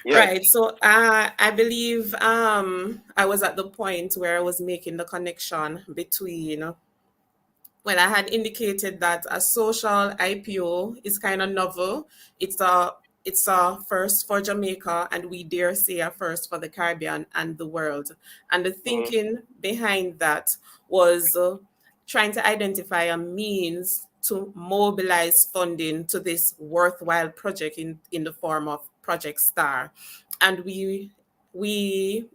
Yes.
Right. So I believe I was at the point where I was making the connection between when I had indicated that a social IPO is kind of novel. It's a first for Jamaica, and we dare say a first for the Caribbean and the world. And the thinking behind that was trying to identify a means to mobilize funding to this worthwhile project in the form of Project Star. And we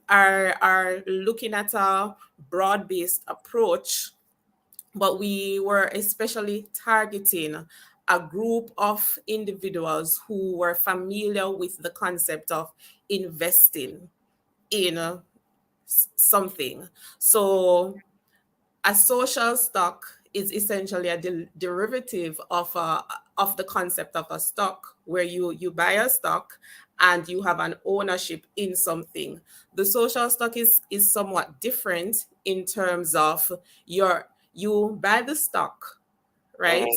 are looking at a broad-based approach, but we were especially targeting a group of individuals who were familiar with the concept of investing in something. So a social stock is essentially a derivative of the concept of a stock, where you buy a stock and you have an ownership in something. The social stock is somewhat different in terms of you buy the stock, right?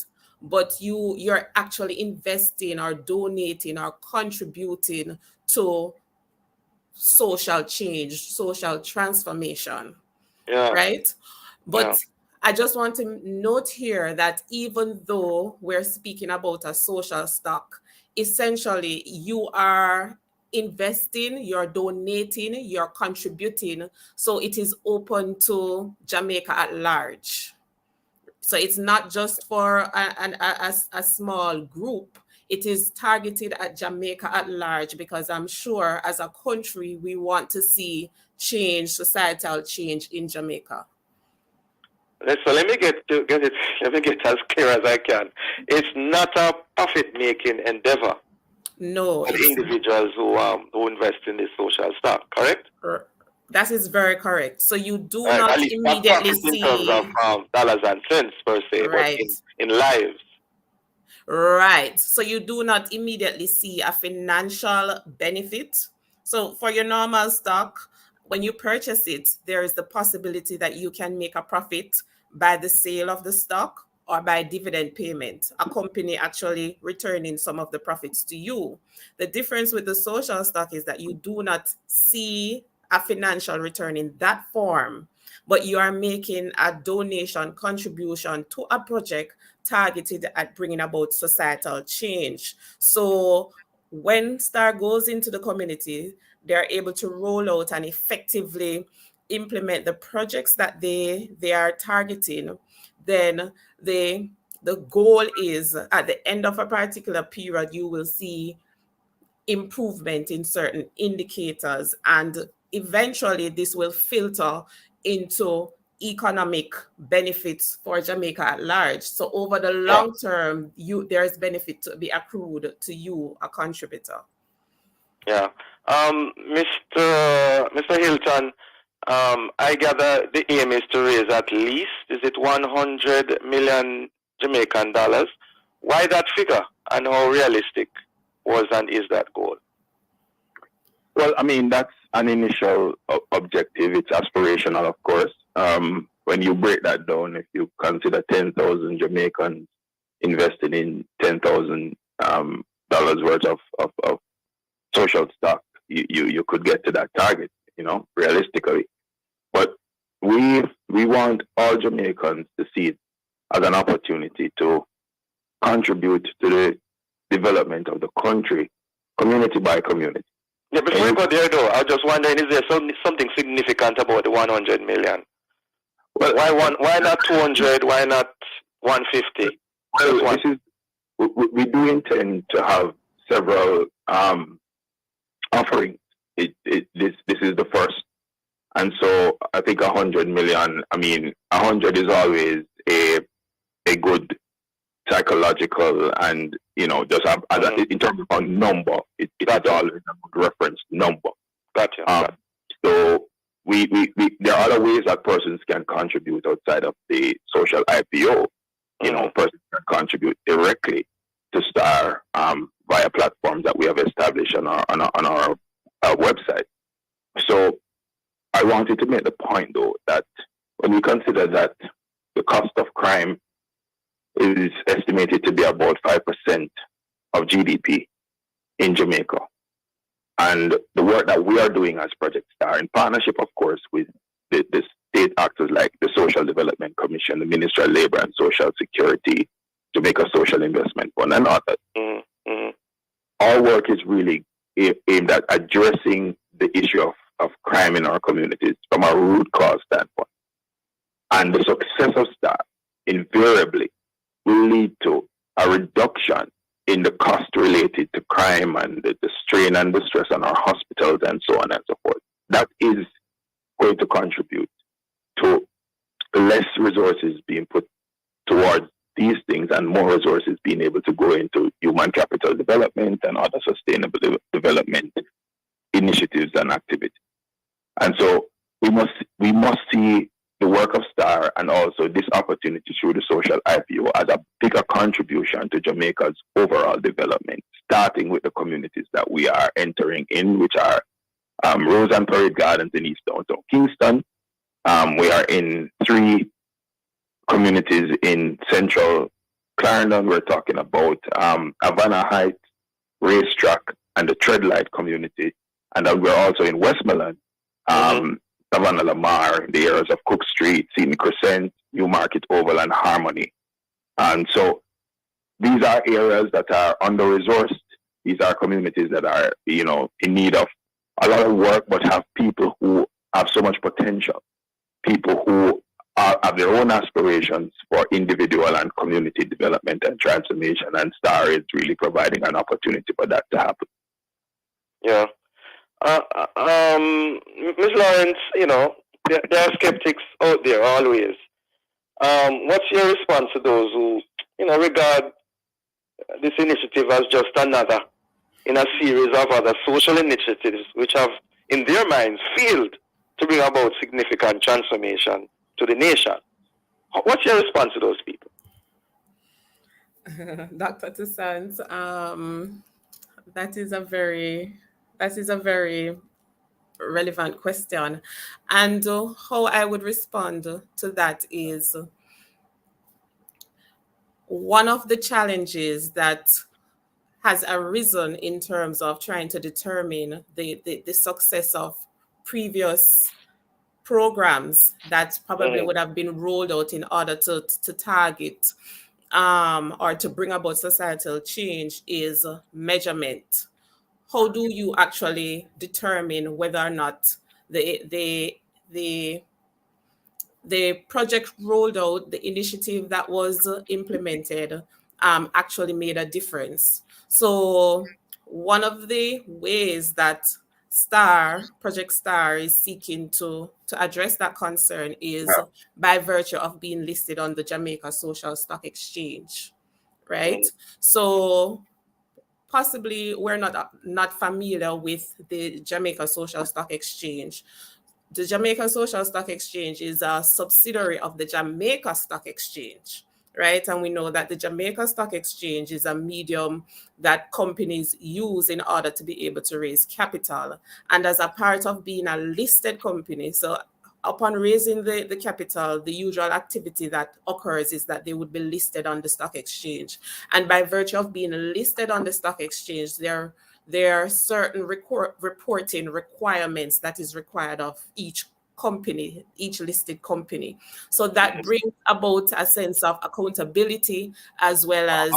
But you're actually investing or donating or contributing to social change, social transformation,
Yeah.
right? But
Yeah.
I just want to note here that even though we're speaking about a social stock, essentially you are investing, you're donating, you're contributing. So it is open to Jamaica at large. So it's not just for a small group. It is targeted at Jamaica at large, because I'm sure as a country, we want to see change, societal change in Jamaica.
So let me get it. Let me get as clear as I can. It's not a profit-making endeavor.
No,
For
it's
individuals who invest in this social stock, correct?
that is very correct. So you do
At
not
least not
immediately
profit in terms
see,
of dollars and cents per se, but
right?
in lives.
Right. So you do not immediately see a financial benefit. So for your normal stock, when you purchase it, there is the possibility that you can make a profit by the sale of the stock or by dividend payment, a company actually returning some of the profits to you. The difference with the social stock is that you do not see a financial return in that form, but you are making a donation contribution to a project targeted at bringing about societal change. So when Star goes into the community, they're able to roll out and effectively implement the projects that they are targeting. Then the goal is, at the end of a particular period, you will see improvement in certain indicators, and eventually this will filter into economic benefits for Jamaica at large. So over the long term, there is benefit to be accrued to you, a contributor.
Yeah. Mr. Hilton, I gather the aim is to raise at least, is it 100 million Jamaican dollars? Why that figure, and how realistic was and is that goal?
Well, I mean, that's an initial objective. It's aspirational, of course. When you break that down, if you consider 10,000 Jamaicans investing in $10,000 worth of social stock, you could get to that target, realistically. But we want all Jamaicans to see it as an opportunity to contribute to the development of the country, community by community.
Yeah, before you go there though, I was just wondering, is there something significant about the 100 million? Well, why not 200? Why not 150?
Well, we do intend to have several offerings. This is the first, and so I think 100 million. I mean, 100 is always a good psychological, and just in terms of a number, it's always a good reference number.
Gotcha.
So we there are other ways that persons can contribute outside of the social IPO. Persons can contribute directly to Star via platforms that we have established on our website. So I wanted to make the point, though, that when we consider that the cost of crime is estimated to be about 5% of GDP in Jamaica, And the work that we are doing as Project Star, in partnership, of course, with the state actors like the Social Development Commission, the Ministry of Labor and Social Security, Jamaica Social Investment Fund, and others.
Mm-hmm.
Our work is really aimed at addressing the issue of crime in our communities from a root cause standpoint. And the success of STAR invariably will lead to a reduction in the cost related to crime and the strain and the stress on our hospitals and so on and so forth. That is going to contribute to less resources being put towards these things and more resources being able to go into human capital development and other sustainable development initiatives and activities. And so we must see the work of STAR and also this opportunity through the social IPO as a bigger contribution to Jamaica's overall development, starting with the communities that we are entering in, which are Rose and Parade Gardens in East Downtown Kingston. We are in 3 communities in Central Clarendon. We're talking about Havana Heights, Racetrack, and the Treadlight community. And then we're also in Westmoreland, Savannah Lamar, in the areas of Cook Street, Seton Crescent, Newmarket Oval, and Harmony. And so these are areas that are under-resourced. These are communities that are, in need of a lot of work, but have people who have so much potential, people who have their own aspirations for individual and community development and transformation, and STAR is really providing an opportunity for that to happen.
Yeah. Ms. Lawrence, there are skeptics out there always. What's your response to those who, regard this initiative as just another in a series of other social initiatives which have, in their minds, failed to bring about significant transformation to the nation? What's your response to those people?
Dr. Toussaint, that is a very relevant question. And how I would respond to that is, one of the challenges that has arisen in terms of trying to determine the success of previous programs that probably would have been rolled out in order to target or to bring about societal change is measurement. How do you actually determine whether or not the project rolled out, the initiative that was implemented, actually made a difference? So one of the ways that Project STAR is seeking to address that concern is by virtue of being listed on the Jamaica Social Stock Exchange, right? So possibly we're not familiar with the Jamaica Social Stock Exchange. The Jamaica Social Stock Exchange is a subsidiary of the Jamaica Stock Exchange, right? And we know that the Jamaica Stock Exchange is a medium that companies use in order to be able to raise capital. And as a part of being a listed company, so upon raising the capital, the usual activity that occurs is that they would be listed on the stock exchange. And by virtue of being listed on the stock exchange, there are certain reporting requirements that is required of each company, each listed company. So that brings about a sense of accountability as well as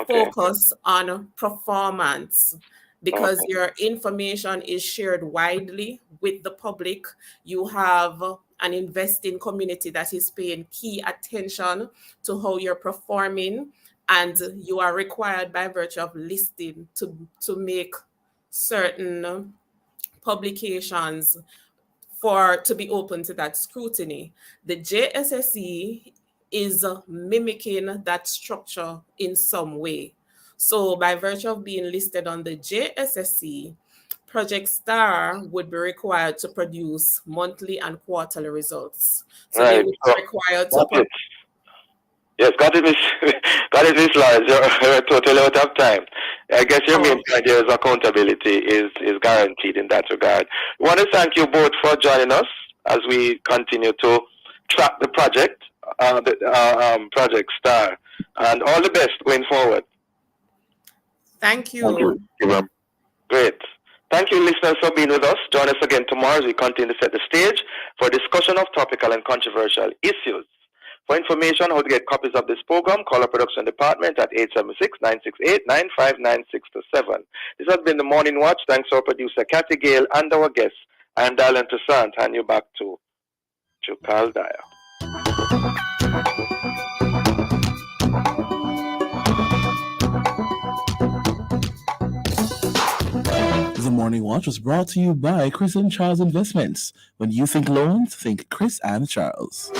focus on performance. Because your information is shared widely with the public, you have an investing community that is paying key attention to how you're performing, and you are required by virtue of listing to make certain publications to be open to that scrutiny. The JSSE is mimicking that structure in some way. So by virtue of being listed on the JSSE, Project STAR would be required to produce monthly and quarterly results. So they would be required to...
Yes, got it, Miss Lawrence. You're totally out of time. I guess your main point here is accountability is guaranteed in that regard. I want to thank you both for joining us as we continue to track the project, Project STAR, and all the best going forward.
Thank you.
Thank you.
Great. Thank you, listeners, for being with us. Join us again tomorrow as we continue to set the stage for a discussion of topical and controversial issues. For information on how to get copies of this program, call our production department at 876-968-959-627. This has been the Morning Watch. Thanks to our producer, Kathy Gale, and our guests. I'm Dylan Toussaint. Hand you back to Chukal Dyer.
The Morning Watch was brought to you by Chris and Charles Investments. When you think loans, think Chris and Charles.